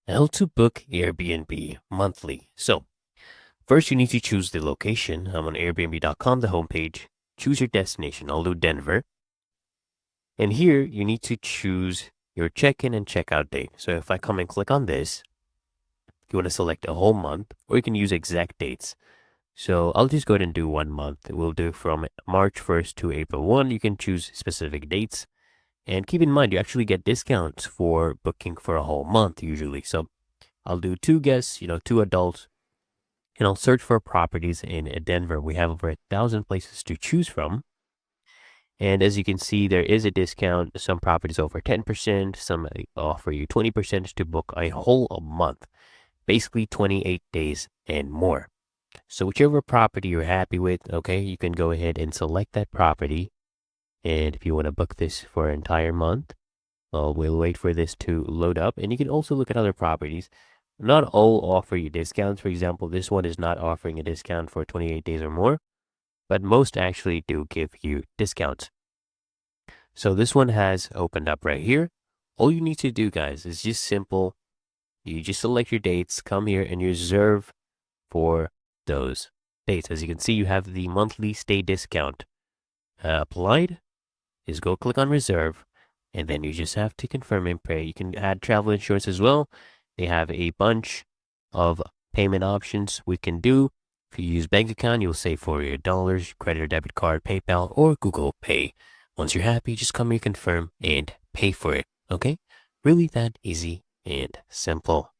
How to book Airbnb monthly. So, first you need to choose the location. I'm on Airbnb.com, the homepage. Choose your destination. I'll do Denver. And here you need to choose your check-in and check-out date. So if I come and click on this, you want to select a whole month, or you can use exact dates. So I'll just go ahead and do 1 month. We'll do from March 1st to April 1. You can choose specific dates. And keep in mind, you actually get discounts for booking for a whole month usually. So I'll do 2 guests, 2 adults, and I'll search for properties in Denver. We have over 1,000 places to choose from. And as you can see, there is a discount. Some properties offer 10%, some offer you 20% to book a whole month, basically 28 days and more. So whichever property you're happy with, okay, you can go ahead and select that property. And if you want to book this for an entire month, well, we'll wait for this to load up. And you can also look at other properties. Not all offer you discounts. For example, this one is not offering a discount for 28 days or more, but most actually do give you discounts. So this one has opened up right here. All you need to do, guys, is just simple. You just select your dates, come here and you reserve for those dates. As you can see, you have the monthly stay discount applied. Is go click on reserve, and then you just have to confirm and pay. You can add travel insurance as well. They have a bunch of payment options we can do. If you use bank account, you'll save $48, credit or debit card, PayPal, or Google Pay. Once you're happy, just come here, confirm, and pay for it. Okay? Really that easy and simple.